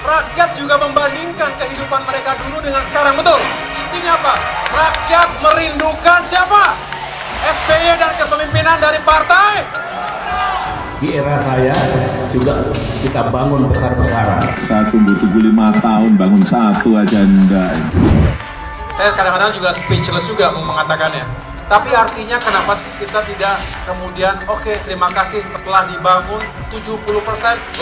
Rakyat juga membandingkan kehidupan mereka dulu dengan sekarang, betul? Intinya apa? Rakyat merindukan siapa? SBY dan kepemimpinan dari partai. Di era saya juga kita bangun besar-besaran. Satu butuh 5 tahun bangun satu aja enggak. Saya kadang-kadang juga speechless juga mau mengatakannya. Tapi artinya kenapa sih kita tidak kemudian oke, terima kasih setelah dibangun 70%, 80%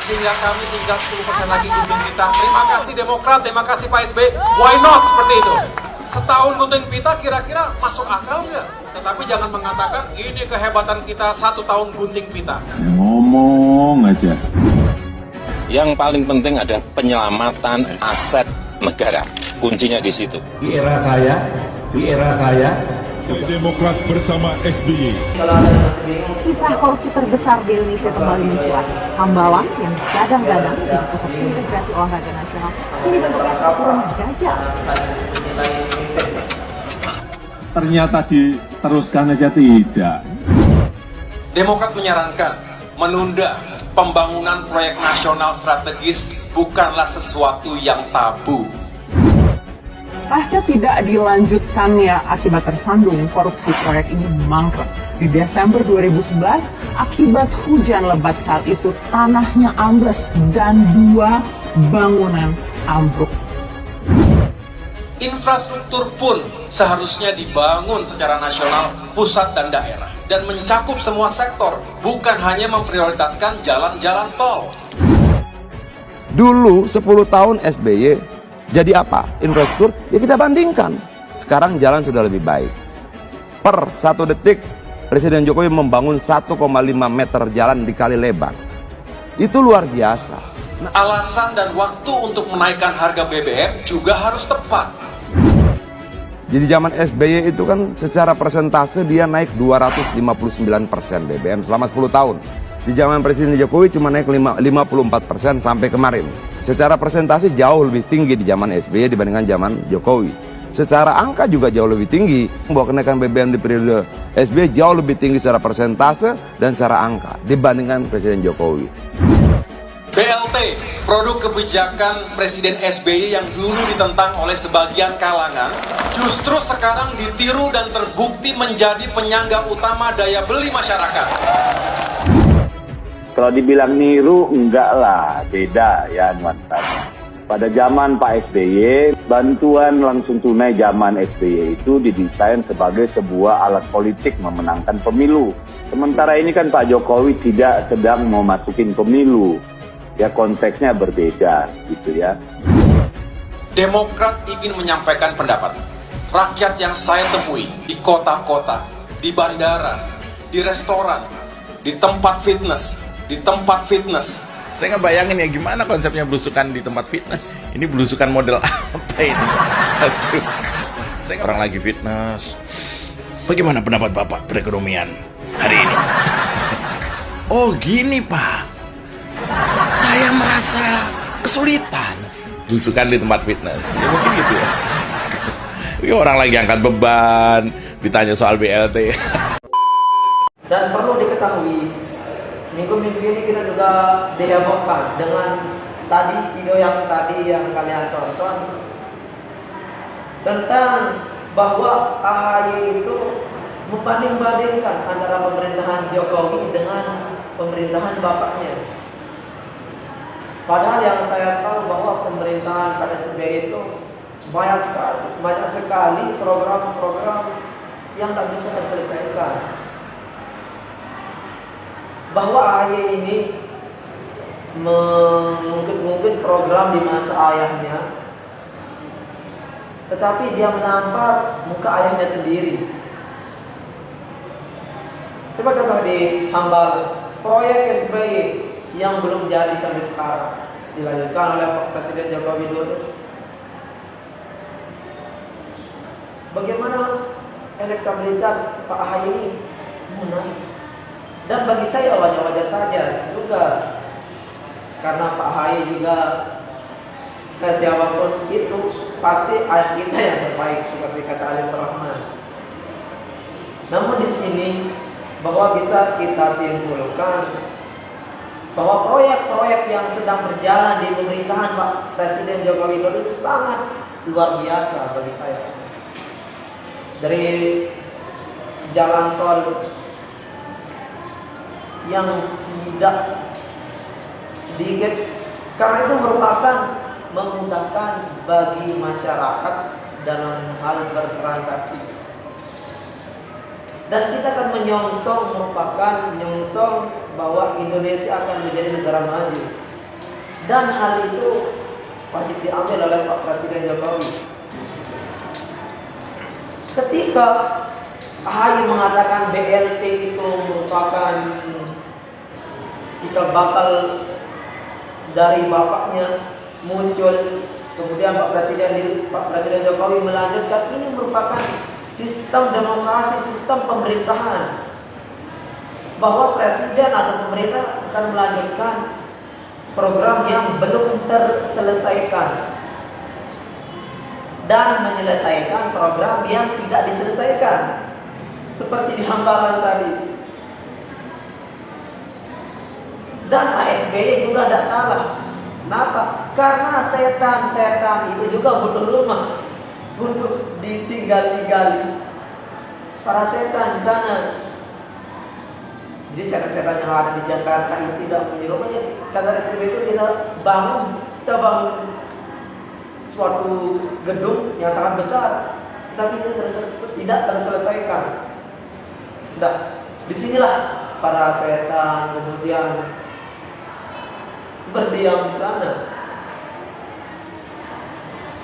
sehingga kami tinggal 10% lagi gunting pita. Terima kasih Demokrat, terima kasih Pak SBY. Why not seperti itu? Setahun gunting pita kira-kira masuk akal nggak? Tetapi jangan mengatakan ini kehebatan kita 1 tahun gunting pita. Ngomong aja. Yang paling penting ada penyelamatan aset negara. Kuncinya di situ. Di era saya, Demokrat bersama SBY. Kisah korupsi terbesar di Indonesia kembali mencuat. Hambalang yang gadang-gadang jadi pusat integrasi olahraga nasional kini bentuknya seperti rumah gajah. Ternyata diteruskan aja tidak. Demokrat menyarankan menunda pembangunan proyek nasional strategis bukanlah sesuatu yang tabu. Pasca tidak dilanjutkannya akibat tersandung, korupsi proyek ini mangkrak. Di Desember 2011, akibat hujan lebat saat itu, tanahnya ambles dan 2 bangunan ambruk. Infrastruktur pun seharusnya dibangun secara nasional, pusat dan daerah, dan mencakup semua sektor, bukan hanya memprioritaskan jalan-jalan tol. Dulu 10 tahun SBY jadi apa? Infrastruktur, ya kita bandingkan. Sekarang jalan sudah lebih baik. Per 1 detik, Presiden Jokowi membangun 1,5 meter jalan di kali lebar. Itu luar biasa. Alasan dan waktu untuk menaikkan harga BBM juga harus tepat. Jadi zaman SBY itu kan secara persentase dia naik 259% BBM selama 10 tahun. Di zaman Presiden Jokowi cuma naik 54% sampai kemarin. Secara persentase jauh lebih tinggi di zaman SBY dibandingkan zaman Jokowi. Secara angka juga jauh lebih tinggi. Bahwa kenaikan BBM di periode SBY jauh lebih tinggi secara persentase dan secara angka dibandingkan Presiden Jokowi. BLT, produk kebijakan Presiden SBY yang dulu ditentang oleh sebagian kalangan, justru sekarang ditiru dan terbukti menjadi penyangga utama daya beli masyarakat. Kalau dibilang niru, enggak lah, beda ya nuansanya. Pada zaman Pak SBY, bantuan langsung tunai zaman SBY itu didesain sebagai sebuah alat politik memenangkan pemilu. Sementara ini kan Pak Jokowi tidak sedang mau masukin pemilu. Ya konteksnya berbeda gitu ya. Demokrat ingin menyampaikan pendapat. Rakyat yang saya temui di kota-kota, di bandara, di restoran, di tempat fitness, Saya nggak bayangin ya gimana konsepnya belusukan di tempat fitness. Ini belusukan model apa ini? Saya orang lagi fitness. Bagaimana pendapat Bapak perekonomian hari ini? Oh gini Pak, saya merasa kesulitan. Belusukan di tempat fitness. Ya mungkin gitu ya. Ini orang lagi angkat beban, ditanya soal BLT. Dan perlu diketahui, minggu-minggu ini kita juga dihebohkan dengan video yang kalian tonton tentang bahwa AHY itu membanding-bandingkan antara pemerintahan Jokowi dengan pemerintahan bapaknya. Padahal yang saya tahu bahwa pemerintahan pada SBY itu banyak sekali program-program yang tidak bisa terselesaikan. Bahwa AHY ini mungkin program di masa ayahnya, tetapi dia menampar muka ayahnya sendiri. Coba contoh di Hambalang, proyek SBY yang belum jadi sampai sekarang dilanjutkan oleh Presiden Joko Widodo. Bagaimana elektabilitas Pak AHY ini naik? Dan bagi saya wajar-wajar saja juga, karena Pak AHY juga siapapun itu pasti ayah kita yang terbaik seperti kata Alim Rahman. Namun di sini bahwa bisa kita simpulkan bahwa proyek-proyek yang sedang berjalan di pemerintahan Pak Presiden Joko Widodo itu sangat luar biasa bagi saya. Dari jalan tol yang tidak sedikit, karena itu merupakan memudahkan bagi masyarakat dalam hal bertransaksi. Dan kita akan menyongsong bahwa Indonesia akan menjadi negara maju. Dan hal itu wajib diambil oleh Pak Presiden Jokowi. Ketika AHY mengatakan BLT itu merupakan cikal bakal dari bapaknya muncul, kemudian Pak Presiden Jokowi melanjutkan, ini merupakan sistem demokrasi, sistem pemerintahan, bahwa presiden atau pemerintah akan melanjutkan program yang belum terselesaikan dan menyelesaikan program yang tidak diselesaikan, seperti di Hambalang tadi. Dan Pak SBY juga tidak salah. Kenapa? Karena setan itu juga butuh rumah untuk ditinggal-tinggali. Para setan di sana. Jadi setan-setan yang ada di Jakarta itu tidak punya rumah. Ya, kata SBY itu kita bangun suatu gedung yang sangat besar, tapi tidak terselesaikan. Nah, disinilah para setan kemudian berdiam di sana.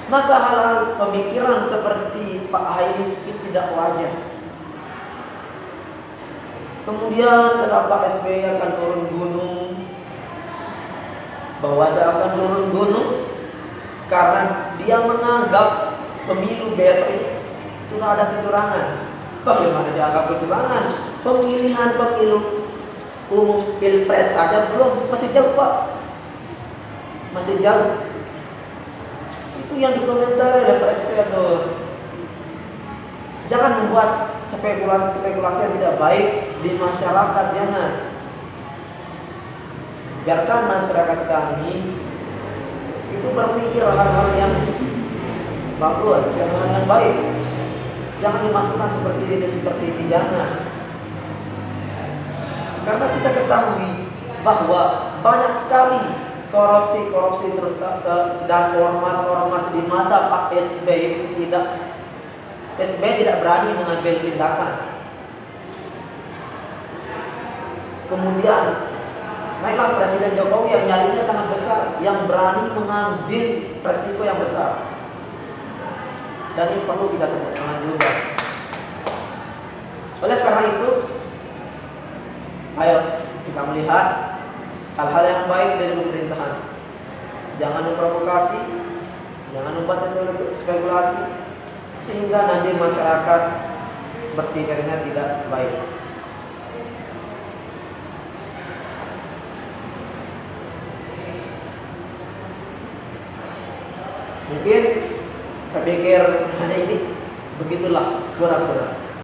Maka hal-hal pemikiran seperti Pak AHY itu tidak wajar. Kemudian kata Pak SBY akan turun gunung, bahwa saya akan turun gunung karena dia menganggap pemilu besok ini sudah ada kecurangan. Bagaimana dianggap kecurangan? Pemilihan pemilu umum pilpres saja belum, masih jauh Pak, masih jauh. Itu yang dikomentari oleh Pak SBY. Jangan membuat spekulasi-spekulasi yang tidak baik di masyarakat, jangan. Biarkan masyarakat kami itu berpikir hal-hal yang bagus, hal-hal yang baik. Jangan dimasukkan seperti ini, jangan. Karena kita ketahui bahwa banyak sekali korupsi terus dan ormas di masa Pak SBY itu tidak berani mengambil tindakan. Kemudian naiklah Presiden Jokowi yang nyalinya sangat besar, yang berani mengambil resiko yang besar. Dan ini perlu kita tepuk tangan juga. Oleh karena itu, ayo kita melihat hal-hal yang baik dari pemerintahan. Jangan memprovokasi, jangan membuat spekulasi, sehingga nanti masyarakat berpikirnya tidak baik. Mungkin saya pikir hanya ini, begitulah pura-pura.